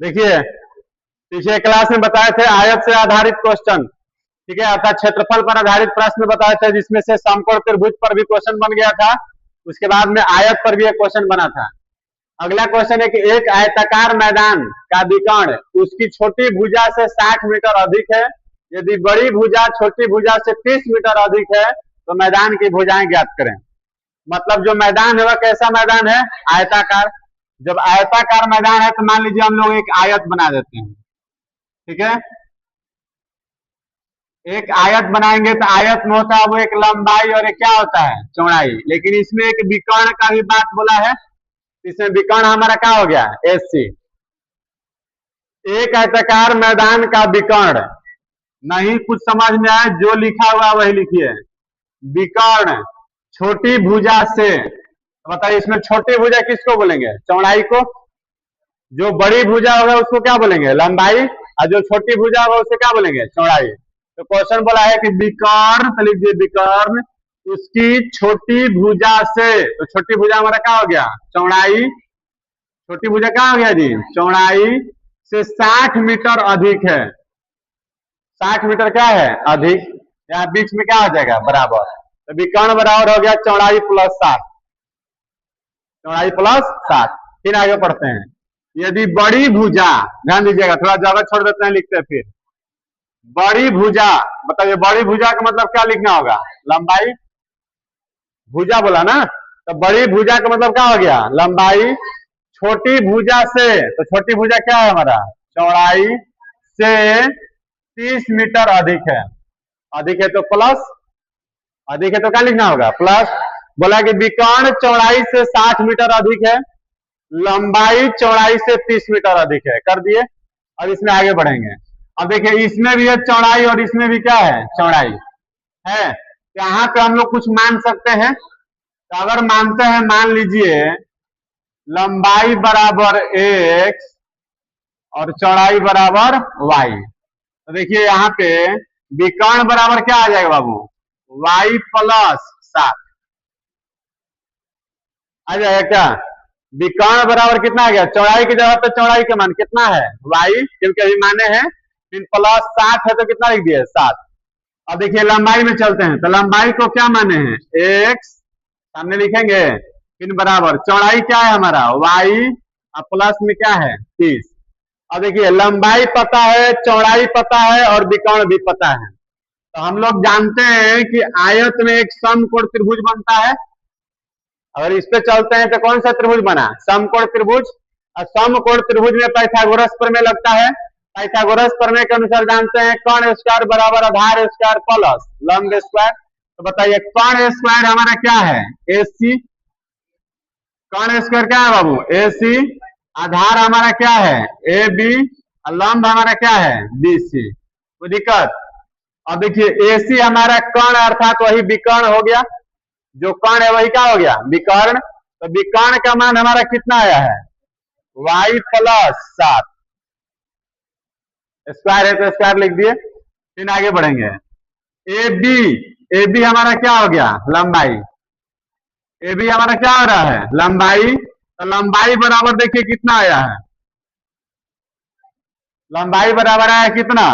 देखिए पिछले क्लास में बताए थे आयत से आधारित क्वेश्चन, ठीक है, अर्थात क्षेत्रफल पर आधारित प्रश्न बताए थे, जिसमें से समकोण त्रिभुज पर भी क्वेश्चन बन गया था। उसके बाद में आयत पर भी एक क्वेश्चन बना था। अगला क्वेश्चन है कि एक आयताकार मैदान का विकर्ण उसकी छोटी भुजा से 60 मीटर अधिक है। यदि बड़ी भुजा छोटी भुजा से 30 मीटर अधिक है तो मैदान की भुजाएं ज्ञात करें। मतलब जो मैदान है वह कैसा मैदान है? आयताकार। जब आयताकार मैदान है तो मान लीजिए हम लोग एक आयत बना देते हैं, ठीक है। एक आयत बनाएंगे तो आयत में होता है वो एक लंबाई और एक क्या होता है? चौड़ाई। लेकिन इसमें एक विकर्ण का भी बात बोला है, इसमें विकर्ण हमारा क्या हो गया? एससी। एक आयताकार मैदान का विकर्ण, नहीं कुछ समझ में आए जो लिखा हुआ वही लिखिए। विकर्ण छोटी भुजा से, बताइए इसमें छोटी भुजा किसको बोलेंगे? चौड़ाई को। जो बड़ी भुजा होगा उसको क्या बोलेंगे? लंबाई। और जो छोटी भुजा होगा उसे क्या बोलेंगे? चौड़ाई। तो क्वेश्चन बोला है कि विकर्ण, तो लिख दिए विकर्ण उसकी छोटी भुजा से, तो छोटी भुजा हमारा क्या हो गया? चौड़ाई। छोटी भुजा क्या हो गया जी? चौड़ाई से 60 मीटर अधिक है। 60 मीटर क्या है? अधिक। यहाँ बीच में क्या हो जाएगा? बराबर। तो विकर्ण बराबर हो गया चौड़ाई प्लस 60। चौड़ाई प्लस 60। फिर आगे पढ़ते हैं। यदि बड़ी भुजा, ध्यान दीजिएगा, थोड़ा जगह छोड़ देते हैं, लिखते हैं फिर। बड़ी भुजा, बताइए बड़ी भुजा का मतलब क्या लिखना होगा? लंबाई। भुजा बोला ना, तो बड़ी भुजा का मतलब क्या हो गया? लंबाई। छोटी भुजा से, तो छोटी भुजा क्या है हमारा? चौड़ाई से 30 मीटर अधिक है। अधिक है तो प्लस, अधिक है तो क्या लिखना होगा? प्लस। बोला कि विकर्ण चौड़ाई से 60 मीटर अधिक है, लंबाई चौड़ाई से 30 मीटर अधिक है। कर दिए। अब इसमें आगे बढ़ेंगे। अब देखिए इसमें भी है चौड़ाई और इसमें भी क्या है? चौड़ाई है। यहाँ पे हम लोग कुछ मान सकते हैं। तो अगर मानते हैं, मान लीजिए लंबाई बराबर x और चौड़ाई बराबर y, तो देखिए यहाँ पे विकर्ण बराबर क्या आ जाएगा बाबू? y प्लस 7 आ जाएगा क्या? विकर्ण बराबर कितना आ गया? चौड़ाई की जगह पे चौड़ाई का मान कितना है? y, क्योंकि अभी माने हैं। फिर प्लस 60 है तो कितना लिख दिए? 7। अब देखिए लंबाई में चलते हैं, तो लंबाई को क्या माने हैं? x, सामने लिखेंगे, फिर बराबर चौड़ाई क्या है हमारा? y, और प्लस में क्या है? 30। अब देखिए लंबाई पता है, चौड़ाई पता है और विकर्ण भी पता है। तो हम लोग जानते हैं कि आयत में एक समकोण त्रिभुज बनता है। अगर इस पे चलते हैं तो कौन सा त्रिभुज बना? समकोण त्रिभुज। और समकोण त्रिभुज में पाइथागोरस प्रमेय लगता है। पाइथागोरस प्रमेय के अनुसार जानते हैं कर्ण स्क्वायर बराबर आधार स्क्वायर प्लस लंब स्क्वायर। तो बताइए कर्ण स्क्वायर हमारा क्या है? AC। कर्ण स्क्वायर क्या है बाबू? AC। आधार हमारा क्या है? AB। और लंब हमारा क्या है? BC। कोई दिक्कत? अब देखिए AC हमारा कर्ण अर्थात वही विकर्ण हो गया। जो कर्ण है वही क्या हो गया? विकर्ण। तो विकर्ण का मान हमारा कितना आया है? y plus 7। स्क्वायर है तो स्क्वायर लिख दिए। फिर आगे बढ़ेंगे। AB, AB हमारा क्या हो गया? लंबाई। AB हमारा क्या हो रहा है? लंबाई। तो लंबाई बराबर देखिए कितना आया है? लंबाई बराबर आया कितना?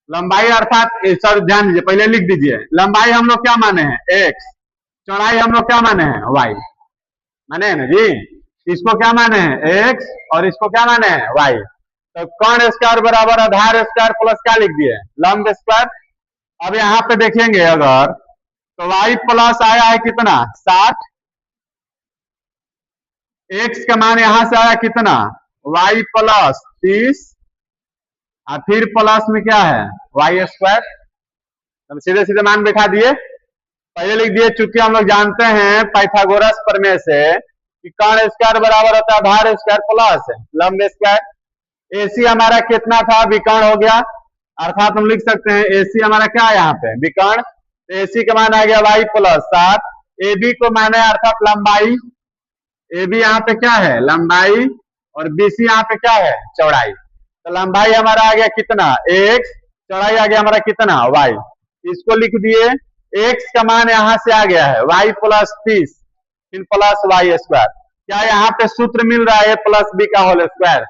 लंबाई अर्थात सर ध्यान दीजिए, पहले लिख दीजिए। लंबाई हम लोग क्या माने हैं? x। चौड़ाई हम लोग क्या माने हैं? y। माने हैं ना जी? इसको क्या माने हैं? x और इसको क्या माने हैं? y। तो कर्ण स्क्वायर बराबर आधार स्क्वायर प्लस क्या लिख दिए? लंब स्क्वायर। अब यहाँ पे देखेंगे अगर, तो y प्लस आया है कितना? 60। x का मान यहां से आया कितना? y plus 30। और फिर प्लस में क्या है? y square. हम सीधे सीधे मान बैठा दिए, पहले लिख दिए। चूंकि हम लोग जानते हैं पाइथागोरस प्रमेय से कि कर्ण स्क्वायर बराबर होता है आधार स्क्वायर प्लस लंब स्क्वायर। AC हमारा कितना था? विकर्ण हो गया। अर्थात हम लिख सकते हैं AC हमारा क्या है यहाँ पे? विकर्ण। तो AC का मान आ गया y प्लस 7। AB को माने अर्थात लंबाई। AB यहाँ पे क्या है? लंबाई। और BC यहाँ पे क्या है? चौड़ाई। तो लंबाई हमारा आ गया कितना? x। चौड़ाई आ गया हमारा कितना? y। इसको लिख दिए। x का मान यहां से आ गया है y प्लस 30 फिर प्लस y स्क्वायर। क्या यहाँ पे सूत्र मिल रहा है? a प्लस b का होल स्क्वायर।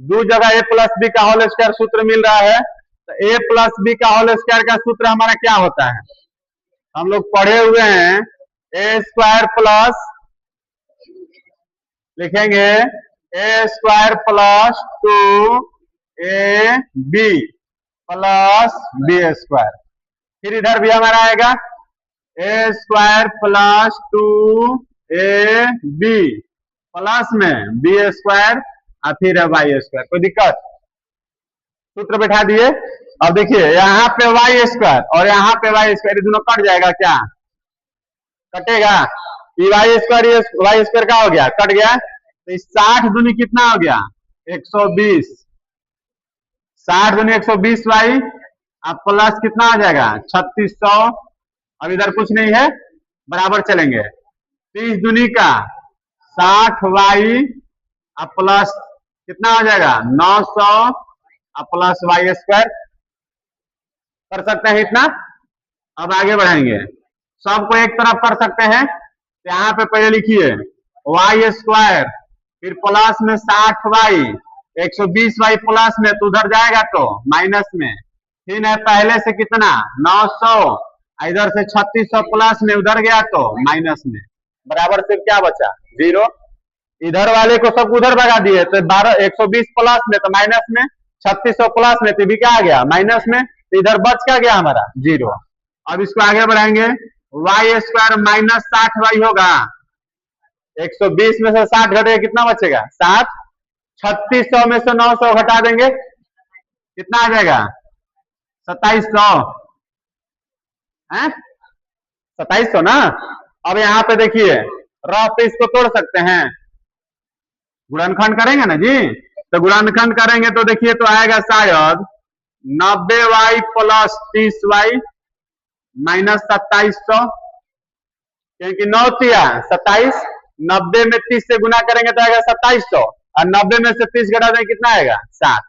दो जगह a प्लस बी का होल स्क्वायर सूत्र मिल रहा है, तो a प्लस बी का होल स्क्वायर का सूत्र हमारा क्या होता है, हम लोग पढ़े हुए हैं, ए स्क्वायर प्लस, लिखेंगे A square plus 2ab plus B square. फिर इधर भी हमारा आएगा A square plus 2ab plus में बी स्क्वायर और फिर है वाई स्क्वायर। कोई दिक्कत, सूत्र बैठा दिए। अब देखिए यहाँ पे वाई स्क्वायर और यहाँ पे वाई स्क्वायर, ये दोनों कट जाएगा क्या, कटेगा, ये वाई स्क्वायर का हो गया, कट गया, तो 60 दूनी कितना हो गया 120, 60 दूनी 120 वाई, अब प्लस कितना आ जाएगा 3600, अब इधर कुछ नहीं है, बराबर चलेंगे, 30 दूनी का 60 वाई, अब प्लस कितना हो जाएगा 900, अब प्लस वाई स्क्वायर। कर सकते हैं इतना। अब आगे बढ़ाएंगे, सबको एक तरफ कर सकते हैं, यहाँ पे पहले लिखिए वाई स्क्वायर, फिर प्लस में 60 वाई, 120 वाई प्लस में, तो उधर जाएगा तो माइनस में, फिर है पहले से कितना 900, इधर से 3600 प्लस में, उधर गया तो माइनस में, बराबर से क्या बचा 0, इधर वाले को सब उधर भगा दिए, तो 120 प्लस में तो माइनस में, 3600 प्लस में तो भी क्या आ गया माइनस में, तो इधर बच क्या गया हमारा 0। अब इसको आगे बढ़ाएंगे, वाई स्क्वायर माइनस 60 वाई होगा, 120 में से 60 घटेगा कितना बचेगा 7, 3600 में से 900 घटा देंगे कितना आ जाएगा 2700 है, 2700 ना। अब यहाँ पे देखिए रफ पे इसको तोड़ सकते हैं, गुणनखंड करेंगे ना जी, तो गुणनखंड करेंगे तो देखिए तो आएगा शायद 90 वाई प्लस 30 वाई माइनस 2700, क्योंकि 9 तिया 27, 90 में 30 से गुना करेंगे तो आएगा 2700, और 90 में से 30 घटा देंगे कितना आएगा 7।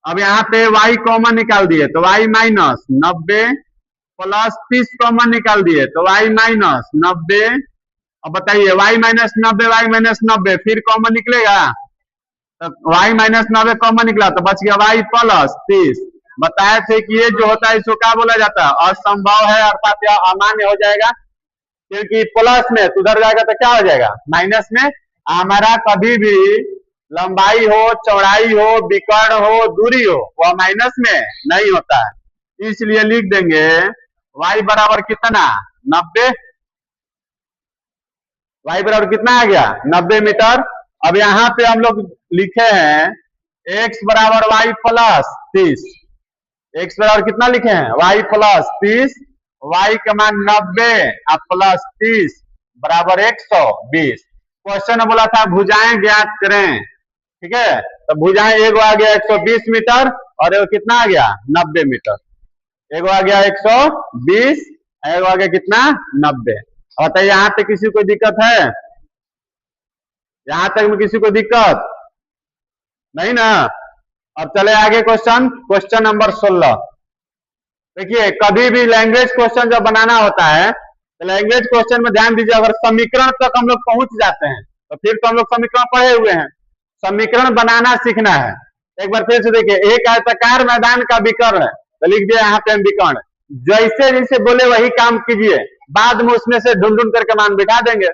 अब यहाँ पे y कॉमन निकाल दिए तो y माइनस 90 प्लस 30 कॉमन निकाल दिए तो y माइनस 90। अब बताइए y माइनस 90 फिर कॉमन निकलेगा, तो y माइनस 90 कॉमन निकला तो बच गया y प्लस 30। बताए थे कि ये जो होता है इसको क्या बोला जाता है, असंभव है, अर्थात यह अमान्य हो जाएगा, क्योंकि प्लस में तो उधर जाएगा तो क्या हो जाएगा माइनस में। हमारा कभी भी लंबाई हो, चौड़ाई हो, विकर्ण हो, दूरी हो, वह माइनस में नहीं होता है, इसलिए लिख देंगे y बराबर कितना 90, y बराबर कितना आ गया 90 मीटर। अब यहाँ पे हम लोग लिखे हैं x बराबर y प्लस 30, x बराबर कितना लिखे हैं y प्लस 30, y का मान 90 और प्लस 30 बराबर 120। क्वेश्चन में बोला था भुजाएं ज्ञात करें, ठीक है, तो भुजाएं एगो आ गया 120 मीटर और एगो कितना आ गया 90 मीटर, एगो आ गया 120, एगो आ गया कितना 90। बताइए यहाँ पे किसी को दिक्कत है, यहाँ तक में किसी को दिक्कत नहीं ना। अब चले आगे क्वेश्चन नंबर 16। देखिए कभी भी लैंग्वेज क्वेश्चन जब बनाना होता है तो लैंग्वेज क्वेश्चन में ध्यान दीजिए, अगर समीकरण तक हम लोग पहुंच जाते हैं तो फिर तो हम लोग समीकरण पढ़े हुए हैं, समीकरण बनाना सीखना है। एक बार फिर से देखिए, एक आयताकार मैदान का विकर्ण, तो लिख दिया यहाँ पे हम विकर्ण, जैसे जैसे बोले वही काम कीजिए, बाद में उसमें से ढूंढ ढूंढ करके मान बिठा देंगे।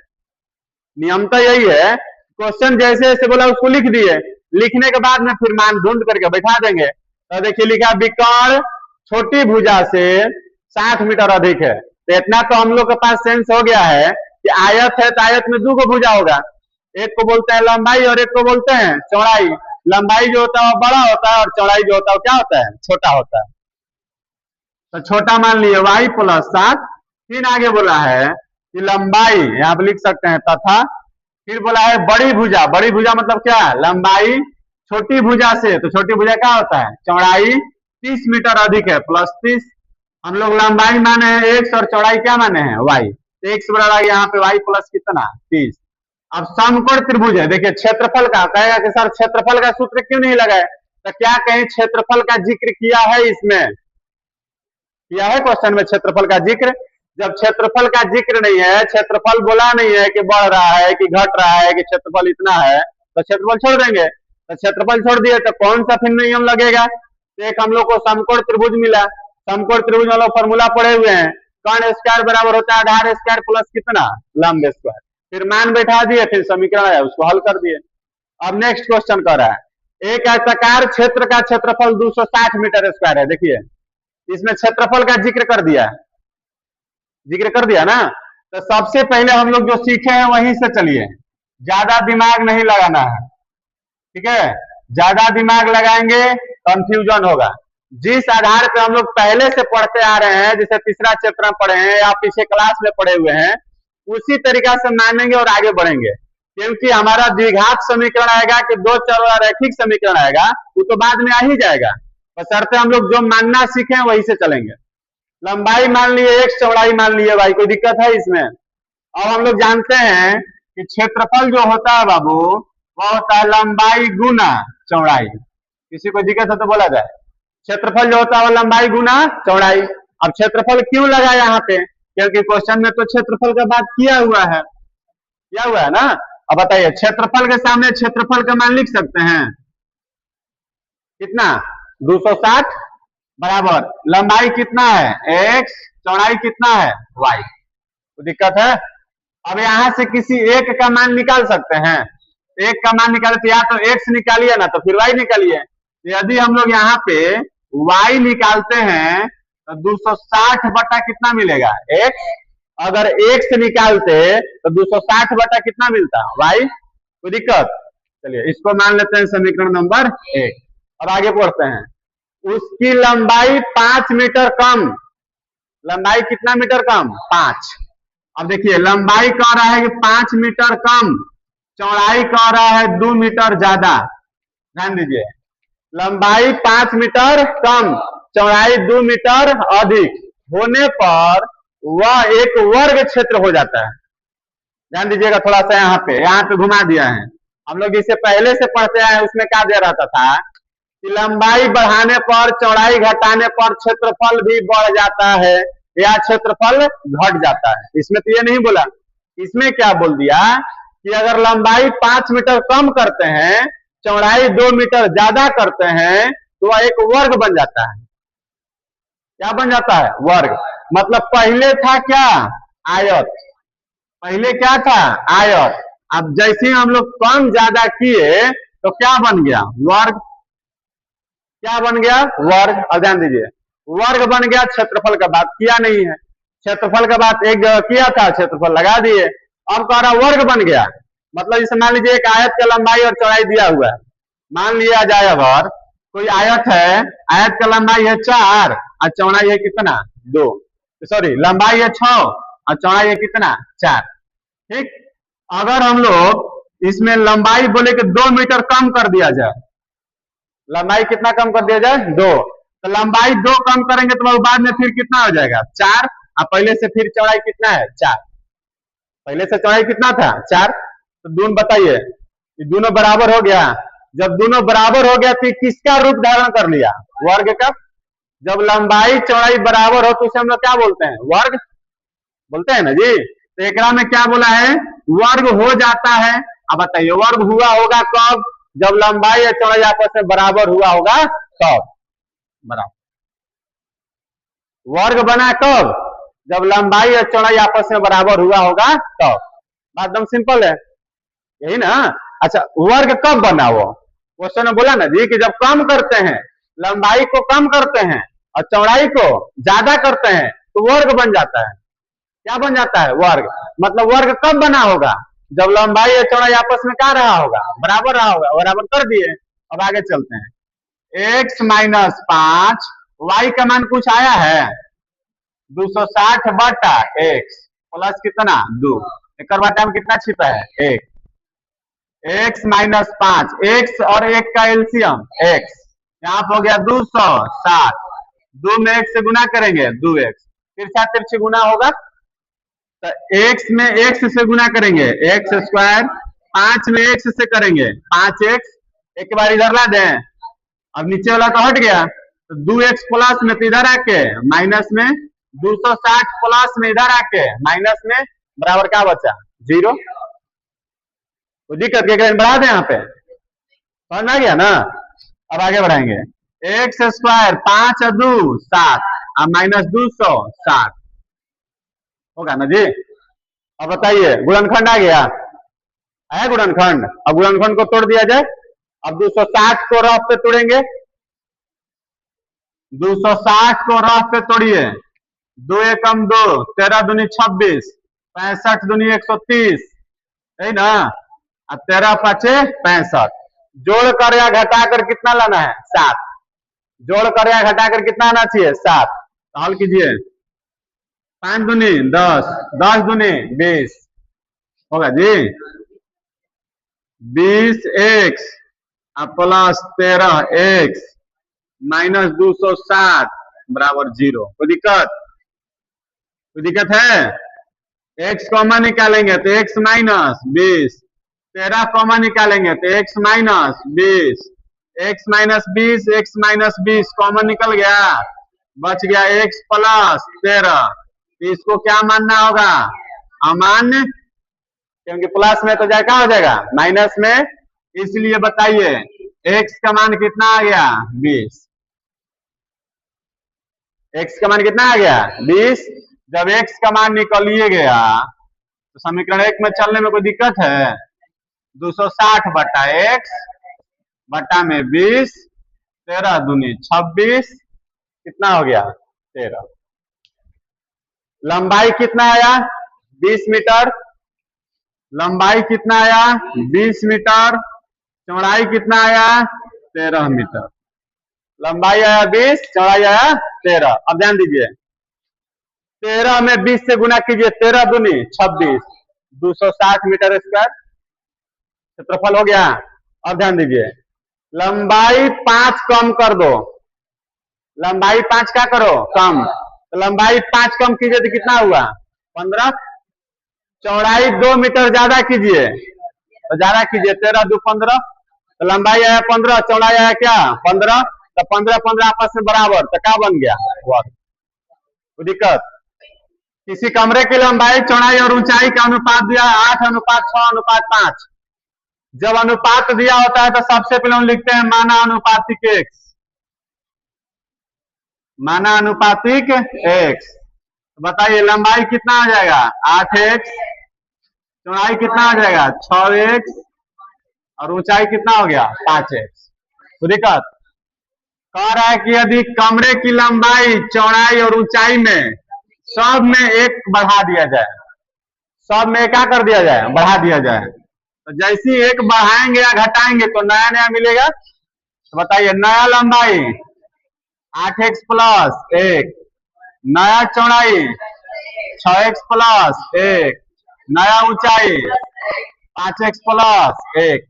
नियम तो यही है, क्वेश्चन जैसे जैसे बोला उसको लिख दिए, लिखने के बाद में फिर मान ढूंढ करके बैठा देंगे। तो देखिए लिखा विकर्ण छोटी भुजा से 60 मीटर अधिक है, तो इतना तो हम लोग के पास सेंस हो गया है कि आयत है तो आयत में दो को भुजा होगा, एक को बोलते हैं लंबाई और एक को बोलते हैं चौड़ाई। लंबाई जो होता है वो बड़ा होता है और चौड़ाई जो होता है वो क्या होता है छोटा होता है। तो छोटा मान लिए y प्लस 7, फिर आगे बोला है कि लंबाई यहाँ पे लिख सकते हैं तथा, फिर बोला है बड़ी भुजा, बड़ी भुजा मतलब क्या लंबाई छोटी भुजा से, तो छोटी भुजा क्या होता है चौड़ाई 30 मीटर अधिक है प्लस 30। हम लोग लंबाई माने हैं x और चौड़ाई क्या माने हैं y, तो x बराबर यहाँ पे y प्लस कितना 30। अब समकोण त्रिभुज है, देखिए क्षेत्रफल का कहेगा कि सर क्षेत्रफल का सूत्र क्यों नहीं लगाए, तो क्या कहीं क्षेत्रफल का जिक्र किया है, इसमें किया है क्वेश्चन में क्षेत्रफल का जिक्र। जब क्षेत्रफल का जिक्र नहीं है, क्षेत्रफल बोला नहीं है कि बढ़ रहा है कि घट रहा है कि क्षेत्रफल इतना है, तो क्षेत्रफल छोड़ देंगे। तो क्षेत्रफल छोड़ दिए तो कौन सा फिर नियम लगेगा? तो एक हम लोग को समकोण त्रिभुज मिला, समकोण त्रिभुज वाला फॉर्मूला पढ़े हुए हैं, कर्ण स्क्वायर बराबर होता है आधार स्क्वायर प्लस कितना लंब स्क्वायर, फिर मान बैठा दिए, फिर समीकरण आया उसको हल कर दिए। अब नेक्स्ट क्वेश्चन कर रहा है एक आयताकार क्षेत्र का क्षेत्रफल 260 मीटर स्क्वायर है। देखिए इसमें क्षेत्रफल का जिक्र कर दिया ना। तो सबसे पहले हम लोग जो सीखे हैं वहीं से चलिए, ज्यादा दिमाग नहीं लगाना है, ठीक है? ज्यादा दिमाग लगाएंगे कंफ्यूजन होगा। जिस आधार पे हम लोग पहले से पढ़ते आ रहे हैं, जैसे तीसरा चैप्टर में पढ़े हैं या पीछे क्लास में पढ़े हुए हैं, उसी तरीका से मानेंगे और आगे बढ़ेंगे। क्योंकि हमारा द्विघात समीकरण आएगा कि दो चर वाला रैखिक समीकरण आएगा, वो तो बाद में आ ही जाएगा, बशर्ते हम लोग जो मानना सीखे वही से चलेंगे। लंबाई मान लिए x, चौड़ाई मान लिए y, कोई दिक्कत है इसमें? अब हम लोग जानते हैं कि क्षेत्रफल जो होता है बाबू वो होता है लंबाई गुना चौड़ाई। किसी को दिक्कत है तो बोला जाए। क्षेत्रफल जो होता है वो लंबाई गुना चौड़ाई। अब क्षेत्रफल क्यों लगा यहाँ पे? क्योंकि क्वेश्चन में तो क्षेत्रफल का बात किया हुआ है ना। अब बताइए क्षेत्रफल के सामने क्षेत्रफल का मान लिख सकते हैं कितना? 260 बराबर लंबाई कितना है x, चौड़ाई कितना है y। तो दिक्कत है? अब यहां से किसी एक का मान निकाल सकते हैं, एक का मान निकाले तो या तो x निकालिए ना तो फिर y निकालिए। यदि हम लोग यहाँ पे y निकालते हैं तो 260 बटा कितना मिलेगा x, अगर x निकालते तो 260 बटा कितना मिलता y। कोई दिक्कत? चलिए इसको मान लेते हैं समीकरण नंबर 1। अब आगे पढ़ते हैं। उसकी लंबाई 5 मीटर कम, लंबाई कितना मीटर कम? 5। अब देखिए लंबाई कह रहा है कि 5 मीटर कम, चौड़ाई कह रहा है 2 मीटर ज्यादा। ध्यान दीजिए, लंबाई 5 मीटर कम, चौड़ाई 2 मीटर अधिक होने पर वह एक वर्ग क्षेत्र हो जाता है। ध्यान दीजिएगा थोड़ा सा, यहाँ पे घुमा दिया है। हम लोग इसे पहले से पढ़ते आए, उसमें क्या दे रहता था कि लंबाई बढ़ाने पर, चौड़ाई घटाने पर क्षेत्रफल भी बढ़ जाता है या क्षेत्रफल घट जाता है। इसमें तो ये नहीं बोला, इसमें क्या बोल दिया कि अगर लंबाई 5 मीटर कम करते हैं, चौड़ाई 2 मीटर ज्यादा करते हैं तो वह एक वर्ग बन जाता है। क्या बन जाता है? वर्ग। मतलब पहले था क्या? आयत। पहले क्या था? आयत। अब जैसे हम लोग कम ज्यादा किए तो क्या बन गया? वर्ग। क्या बन गया? वर्ग। अब ध्यान दीजिए, वर्ग बन गया, क्षेत्रफल का बात किया नहीं है। क्षेत्रफल का बात एक जगह किया था, क्षेत्रफल लगा दिए। अब कह रहा वर्ग बन गया, मतलब जैसे मान लीजिए एक आयत का लंबाई और चौड़ाई दिया हुआ है। मान लिया जाए अगर कोई आयत है, आयत का लंबाई है 4 और चौड़ाई है कितना? 2, सॉरी लंबाई है 6 और चौड़ाई है कितना? 4। ठीक, अगर हम लोग इसमें लंबाई बोले कि 2 मीटर कम कर दिया जाए, लंबाई कितना कम कर दिया जाए? 2, तो लंबाई 2 कम करेंगे तो बाद में फिर कितना हो जाएगा? 4। और पहले से फिर चौड़ाई कितना है? 4। पहले से चौड़ाई कितना था? 4। तो दोनों बताइए, दोनों बराबर हो गया। जब दोनों बराबर हो गया तो किसका रूप धारण कर लिया? वर्ग का। जब लंबाई चौड़ाई बराबर हो तो उसे हम लोग क्या बोलते हैं? वर्ग बोलते हैं ना जी। तो एक में क्या बोला है? वर्ग हो जाता है। अब बताइए वर्ग हुआ होगा कब? जब लंबाई और चौड़ाई आपस में बराबर हुआ होगा तब बराबर। वर्ग बना कब? जब लंबाई और चौड़ाई आपस में बराबर हुआ होगा तब। बात एकदम सिंपल है, यही ना। अच्छा, वर्ग कब बना? वो क्वेश्चन ने बोला ना जी कि जब कम करते हैं, लंबाई को कम करते हैं और चौड़ाई को ज्यादा करते हैं तो वर्ग बन जाता है। क्या बन जाता है? वर्ग। मतलब वर्ग कब बना होगा? जब लंबाई और चौड़ाई आपस में क्या रहा होगा? बराबर रहा होगा। बराबर कर दिए। अब आगे चलते हैं। x माइनस 5, y का मान कुछ आया है 260 बटा x प्लस कितना? 2। एक बाटा में कितना छिपा है? 1। x माइनस 5, x और 1 का एलसीएम x, यहाँ पर हो गया 260। 2 में 1 से गुना करेंगे 2x, तिरछा तिरछी गुना होगा तो x में x से गुना करेंगे x स्क्वायर, 5 में x से करेंगे 5x। एक बार इधर ला दें, अब नीचे वाला तो हट गया तो 2x प्लस में तो इधर आके माइनस में, 260 प्लस में इधर आके माइनस में, बराबर क्या बचा? 0। तो दिक्कत क्या बढ़ा दें यहाँ पे? समझ आ गया ना। अब आगे बढ़ाएंगे। एक्स स्क्वायर 5 और 2 7 और माइनस 260 होगा ना जी। अब बताइए गुणनखंड आ गया है गुणनखंड। अब गुणनखंड को तोड़ दिया जाए। अब 260 को रफ पे तोड़ेंगे। 260 को रफ पे तोड़िए। 2 एकम 2 13 दूनी 26 65 दूनी 130 है ना। और 13 पाँचे 65 जोड़ कर या घटाकर कितना लाना है 7। जोड़ कर या घटाकर कितना आना चाहिए 7। तो हल कीजिए 5 दूनी 10 10 दूनी 20 होगा जी। 20 एक्स प्लस 13 एक्स माइनस 260 बराबर 0। कोई दिक्कत है। एक्स कॉमन निकालेंगे तो एक्स माइनस 20 13 कॉमन निकालेंगे तो x minus 20 x minus 20 common निकल गया बच गया एक्स प्लस 13। इसको क्या मानना होगा अमान्य क्योंकि प्लस में तो क्या हो जाएगा माइनस में। इसलिए बताइए एक्स का मान कितना आ गया 20। एक्स का मान कितना आ गया 20। जब एक्स का मान निकलिए गया तो समीकरण 1 में चलने में कोई दिक्कत है। 260 बटा एक्स बटा में 20 13 दूनी 26 कितना हो गया 13। लंबाई कितना आया 20 मीटर। लंबाई कितना आया 20 मीटर। चौड़ाई कितना आया 13 मीटर। लंबाई आया 20 चौड़ाई आया 13। अब ध्यान दीजिए 13 में 20 से गुना कीजिए 13 दूनी 26 260 मीटर स्क्वायर क्षेत्रफल हो गया। अब ध्यान दीजिए लंबाई 5 कम कर दो। लंबाई 5 क्या करो कम। तो लंबाई 5 कम कीजिए तो कितना हुआ 15। चौड़ाई 2 मीटर ज्यादा कीजिए तो ज्यादा कीजिए 13 2 15। तो लंबाई आया 15 चौड़ाई आया क्या 15। तो 15 15 आपस में बराबर तो क्या बन गया वर्ग। कोई दिक्कत। किसी कमरे की लंबाई चौड़ाई और ऊंचाई का अनुपात दिया 8:6:5। जब अनुपात दिया होता है तो सबसे पहले हम लिखते हैं माना अनुपातिक एक्स। माना अनुपातिक एक्स। बताइए लंबाई कितना आ जाएगा 8x चौड़ाई कितना आ जाएगा 6x और ऊंचाई कितना हो गया 5x। तो दिक्कत कह रहा है कि यदि कमरे की लंबाई चौड़ाई और ऊंचाई में सब में एक बढ़ा दिया जाए। सब में क्या कर दिया जाए बढ़ा दिया जाए। तो जैसे ही एक बढ़ाएंगे या घटाएंगे तो नया नया मिलेगा। तो बताइए नया लंबाई 8x प्लस 1 नया चौड़ाई 6x प्लस 1 नया ऊंचाई 5x प्लस 1।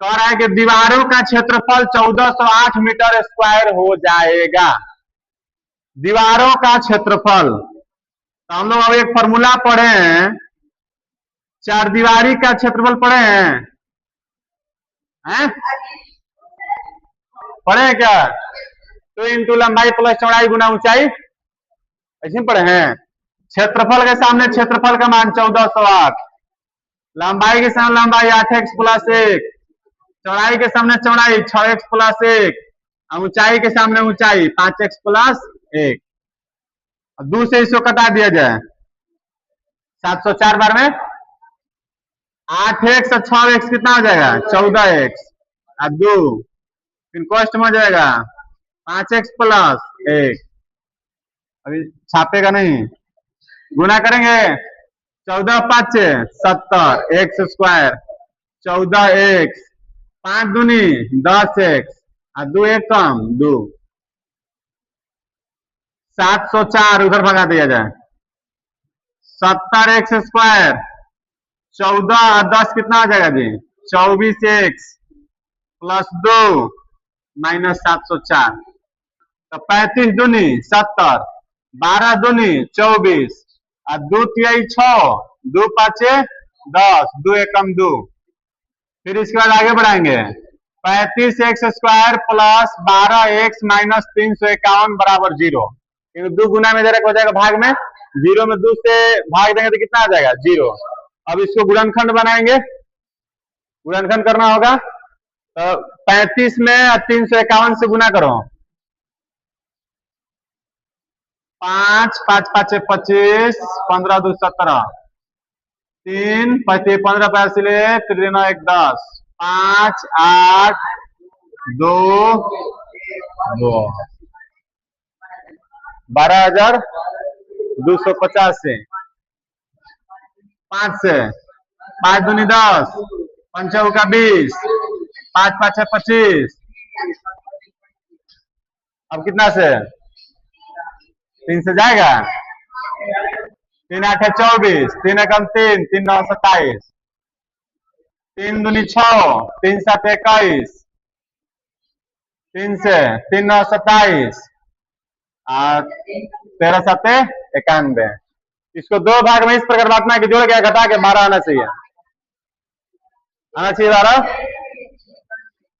कह रहा है कि दीवारों का क्षेत्रफल 1408 मीटर स्क्वायर हो जाएगा। दीवारों का क्षेत्रफल तो हम लोग अब एक फॉर्मूला पढ़े हैं चार दीवारी का क्षेत्रफल पढ़े हैं पढ़े हैं क्या 2 इंटू लंबाई प्लस चौड़ाई गुना ऊंचाई ऐसे पढ़े हैं। क्षेत्रफल के सामने क्षेत्रफल का मान 1408 लंबाई के सामने लंबाई 8x प्लस 1 चौड़ाई के सामने चौड़ाई 6x प्लस 1 ऊंचाई के सामने ऊंचाई 5x प्लस 1। 2 से इसको कटा दिया जाए 704 बार में 8x और 6x कितना हो जाएगा 14x और 2 फिर कॉस्ट में हो जाएगा 5x प्लस 1। अभी छापेगा नहीं गुना करेंगे 14 5 70 एक्स स्क्वायर 14x 5 दूनी 10x और 2 1 कम 2 704 उधर भगा दिया जाए 70x स्क्वायर 14 और 10 कितना हो जाएगा जी 24x प्लस 2 माइनस 704। तो 35 दूनी 70 12 दूनी 24 और 2 तिहाई 6 2 5 10 2 एकम 2। फिर इसके बाद आगे बढ़ाएंगे 35x square plus 12x minus 351 बराबर 0। 2 गुना में जरा हो जाएगा भाग में 0 में 2 से भाग देंगे तो कितना आ जाएगा 0। अब इसको गुणनखंड बनाएंगे। गुणनखंड करना होगा तो 35 में 351 से गुना करो। 5 5 5 25, 15 2 17, 3 25 15 पैसे ले, फिर देना 1 10, 5 8 2 2, 12,250 से 5 से 5 दूनी 10, 5 का 20, 5 5 25, अब कितना से 3 से जाएगा, 3 8 24, 3 एकम 3, 3 9 27, 3 दूनी 6, 3 7 21, 3 से 3 9 27, 13 7 91। इसको दो भाग में इस प्रकार बांटना है कि जोड़ के घटा के 12 आना चाहिए, 12,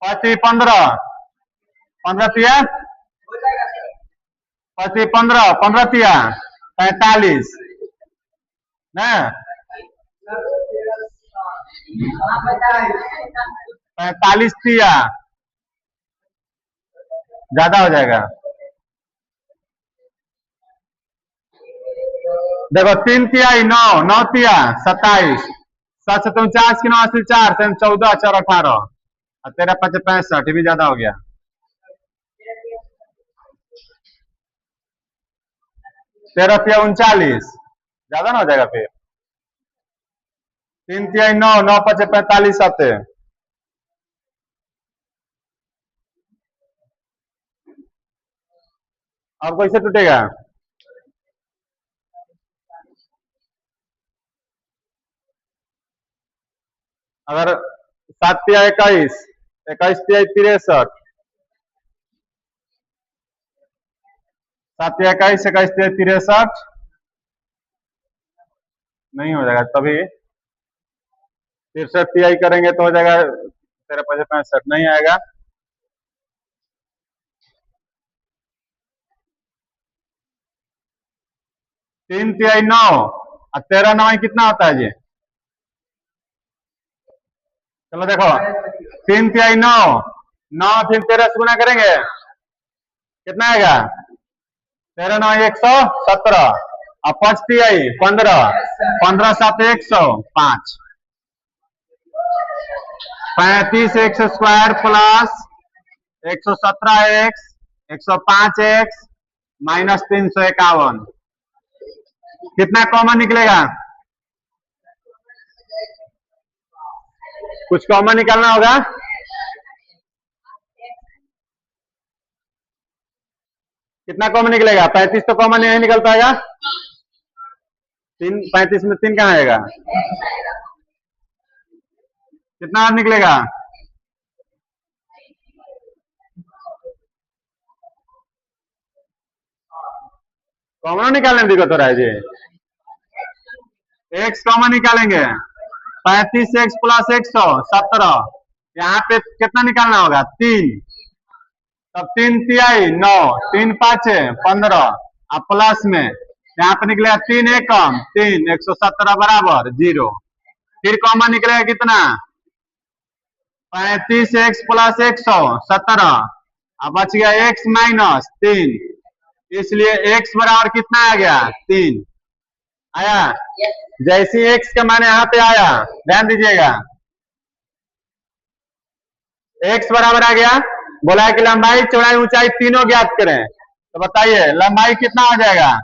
5 15 15 तिया 5 15 15 तिया 45 ना, 45 तिया ज्यादा हो जाएगा। देखो 3 तिहाई 9, 9 तिया 27, 7 से 49 की 9 80 4 से 14 4 18, 13 5 65, भी ज्यादा हो गया। 13 तिया 39, ज्यादा ना हो जाएगा फिर। 3 तिहाई 9, 9 5 45 7, अब कैसे टूटेगा, अगर 7 तिया 21, 21 तिया 63, 7 तिया 21, 21 तिया 63 नहीं हो जाएगा, तभी 63 तिहाई करेंगे तो हो जाएगा 13 5 65, नहीं आएगा। 3 तिहाई 9 और 13 9 कितना होता है जी, चलो देखो 3 तिहाई 9, 9 फिर 13 से गुना करेंगे कितना आएगा, 13 9 117, और 5 तिहाई 15, 15 7 105, 35 x square plus 117 x 105 x minus 351, कितना कॉमन निकलेगा, कुछ कॉमन निकालना होगा, कितना कॉमन निकलेगा, 35 तो कॉमन नहीं निकल पाएगा, 3 35 में 3 कहाँ आएगा, कितना निकलेगा, कॉमन निकालने में दिक्कत हो रहा है जी, एक्स कॉमन निकालेंगे, 35x प्लस 117, यहाँ पे कितना निकालना होगा, 3, तब 3 तिहाई 9, 3 5 15, अब प्लस में यहाँ पे निकलेगा 3 एकम 3, 117 बराबर 0, फिर कॉमन निकलेगा कितना, 35x प्लस 117, अब बच गया x माइनस 3, इसलिए x बराबर कितना आ गया, 3 आया। जैसे x का मान यहाँ पे आया, ध्यान दीजिएगा, x बराबर आ गया, बोला है कि लंबाई चौड़ाई ऊंचाई तीनों ज्ञात करें, तो बताइए लंबाई कितना हो जाएगा,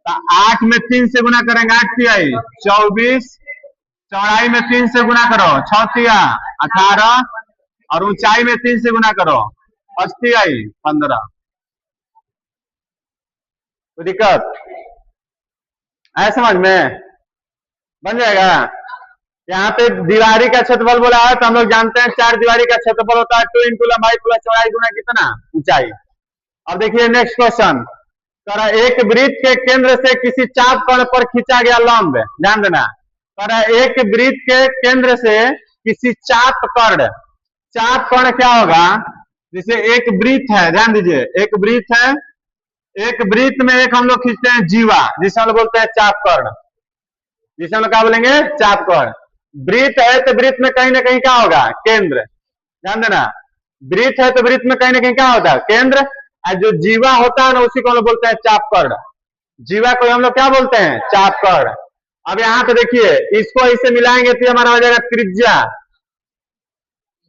तो 8 में 3 से गुना करेंगे 8 तिहाई 24, चौड़ाई में 3 से गुना करो 6 तिया 18, और ऊंचाई में 3 से गुना करो 5 तिहाई 15, कोई दिक्कत है समझ में, बन जाएगा। यहाँ पे दीवारी का क्षेत्रफल बोला है, तो हम लोग जानते हैं 4 दीवारी का क्षेत्रफल होता है 2 इंटू लंबाई प्लस चौड़ाई गुना कितना ऊंचाई। अब देखिए नेक्स्ट क्वेश्चन, करा एक वृत्त के केंद्र से किसी चाप कोण पर खींचा गया लंब, ध्यान देना, करा एक वृत्त के केंद्र से किसी चाप कोण क्या होगा, जैसे एक वृत्त है, ध्यान दीजिए एक वृत्त है, एक वृत्त में एक हम लोग खींचते हैं जीवा, जिसे हम लोग बोलते हैं चाप कोण, जिसे हम लोग क्या बोलेंगे चाप कोण। वृत्त है तो वृत्त में कहीं ना कहीं क्या होगा, केंद्र, ध्यान देना, वृत्त है तो वृत्त में कहीं ना कहीं क्या होता है, केंद्र, और जो जीवा होता है ना उसी को हम लोग बोलते हैं चापकर्ण। जीवा को हम लोग क्या बोलते हैं, चापकर्ण। अब यहाँ पे देखिए, इसको इसे मिलाएंगे तो हमारा हो जाएगा त्रिज्या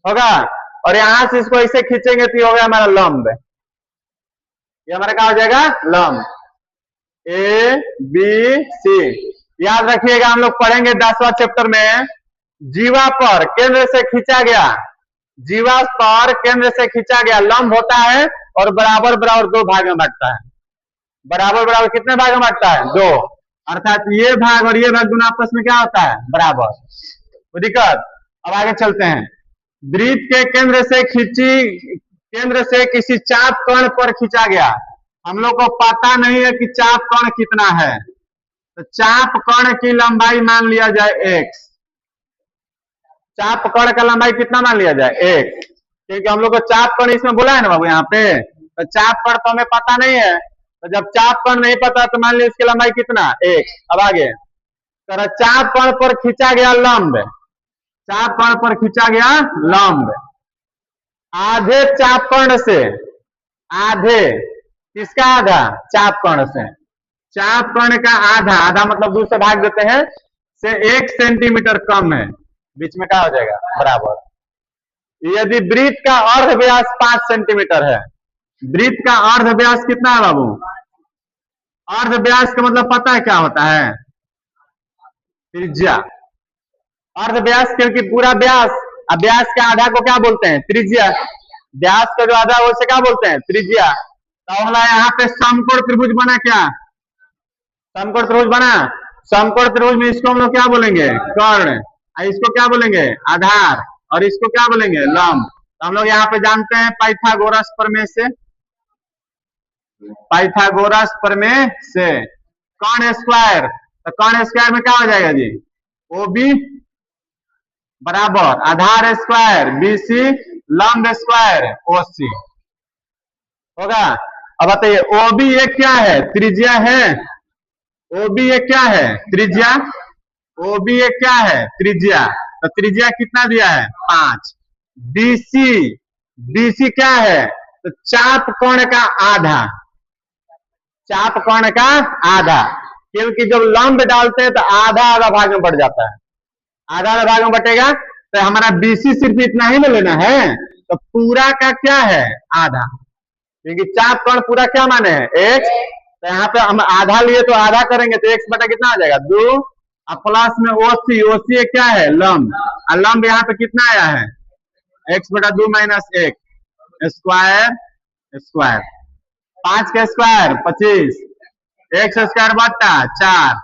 होगा, और यहां से इसको इसे खींचेंगे तो हो गया हमारा लंब। ये हमारा क्या हो जाएगा, लंब। A B C. याद रखिएगा, हम लोग पढ़ेंगे 10वां चैप्टर में, जीवा पर केंद्र से खींचा गया, जीवा पर केंद्र से खींचा गया लंब होता है और बराबर बराबर दो भाग में बांटता है। बराबर बराबर कितने भाग में बांटता है, दो, अर्थात ये भाग और ये भाग दोनों आपस में क्या होता है, बराबर। कोई दिक्कत? अब आगे चलते हैं। वृत्त के केंद्र से किसी चाप कर्ण पर खींचा गया। हम लोग को पता नहीं है कि चाप कर्ण कितना है, तो चाप कर्ण की लंबाई मान लिया जाए x। चाप कर्ण का लंबाई कितना मान लिया जाए, x, क्योंकि हम लोग को चाप कर्ण इसमें बोला है ना बाबू यहाँ पे, तो चाप कर्ण तो हमें पता नहीं है, तो जब चाप कर्ण नहीं पता तो मान लिया इसकी लंबाई कितना, x। अब आगे, तो चाप कर्ण पर खींचा गया लंब, चाप कर्ण पर खींचा गया लंब आधे चाप कर्ण से, आधे, किसका आधा, चाप कर्ण से, चाप कर्ण का आधा, आधा मतलब 2 से भाग देते हैं, से 1 सेंटीमीटर कम है, बीच में क्या हो जाएगा, बराबर। यदि वृत्त का अर्ध व्यास 5 सेंटीमीटर है, वृत्त का अर्ध व्यास कितना है बाबू, अर्ध व्यास का मतलब पता है क्या होता है, त्रिज्या। अर्ध व्यास क्योंकि पूरा व्यास, अब व्यास के आधा को क्या बोलते हैं, त्रिज्या। व्यास का जो आधा है उसे क्या बोलते हैं, त्रिज्या। तो अगला यहाँ पे समकोण त्रिभुज बना, क्या समकोण त्रिभुज बना, समकोण त्रिभुज में इसको हम लोग क्या बोलेंगे, कर्ण, इसको क्या बोलेंगे, आधार, और इसको क्या बोलेंगे, लंब। तो हम लोग यहाँ पे जानते हैं पाइथागोरस प्रमेय से, पाइथागोरस प्रमेय से कर्ण स्क्वायर, तो कर्ण स्क्वायर में क्या हो जाएगा जी, ओ बी बराबर आधार स्क्वायर BC लंब स्क्वायर OC होगा। अब बताइए OB ये क्या है, त्रिज्या है, OB ये क्या है, त्रिज्या, OB ये क्या है, त्रिज्या, तो त्रिज्या कितना दिया है, 5। BC क्या है, तो चाप कोण का आधा, चाप कोण का आधा, क्योंकि जब लंब डालते हैं तो आधा आधा भाग में बढ़ जाता है, आधा आधा भाग में बटेगा, तो हमारा BC सिर्फ इतना ही ना लेना है, तो पूरा का क्या है, आधा, क्योंकि चाप कोण पूरा क्या माने है, x, तो यहाँ पे हम आधा लिए तो आधा करेंगे तो x बटा कितना आ जाएगा, 2, और प्लस में OC क्या है, लंब, और लंब यहाँ पे कितना आया है, x बटा 2 माइनस 1 स्क्वायर स्क्वायर, 5 का स्क्वायर 25, x स्क्वायर बटा 4,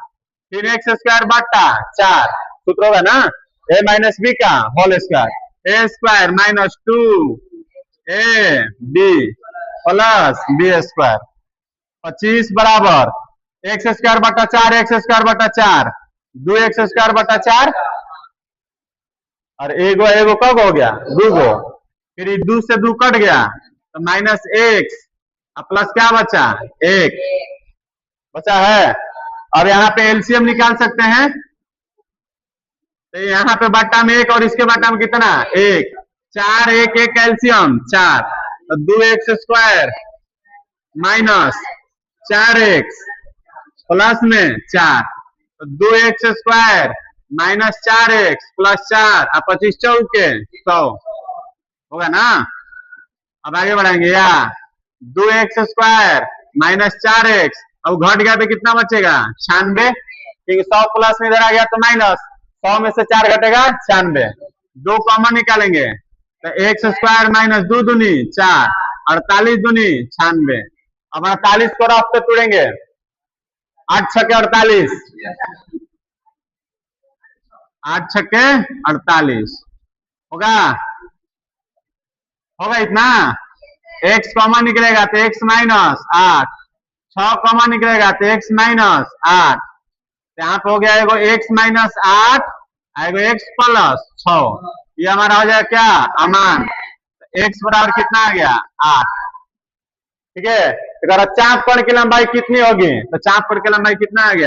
फिर x स्क्वायर बटा 4, सूत्र होगा ना, a माइनस बी का whole square, a square minus 2ab plus B square, 25 बराबर x स्क्वायर बटा 4, x स्क्वायर बटा 4, 2x स्क्वायर बटा 4, और एगो एगो कब हो गया, 2 गो, फिर 2 से 2 कट गया तो माइनस x, प्लस क्या बचा, 1 बचा है। अब यहाँ पे एलसीएम निकाल सकते हैं, तो यहाँ पे बट्टा में 1 और इसके बट्टा में कितना, 1, 4 1 1 एलसीएम 4, तो 2x square minus 4x plus में 4, तो 2x square minus 4x plus 4, 25 चौके 100 होगा ना। अब आगे बढ़ाएंगे, या 2x स्क्वायर माइनस 4x, अब घट गया तो कितना बचेगा, 96, क्योंकि 100 प्लस में इधर आ गया तो माइनस, 100 में से 4 घटेगा 96, 2 कॉमन निकालेंगे तो x स्क्वायर माइनस 2 दूनी 4, 48 दूनी 96, अब 48 को रफ पे तोड़ेंगे, 8 छक्के 48, 8 छक्के 48 होगा, होगा इतना, x कॉमन निकलेगा तो x माइनस 8, 6 कॉमन निकलेगा तो x माइनस 8, यहाँ पे हो गया एगो x माइनस 8, एगो x प्लस 6, ये हमारा हो जाएगा क्या, अमान, x बराबर कितना आ गया, 8। ठीक है, अगर चाप कोण की लंबाई कितनी होगी, तो चाप कोण की लंबाई कितना आ गया,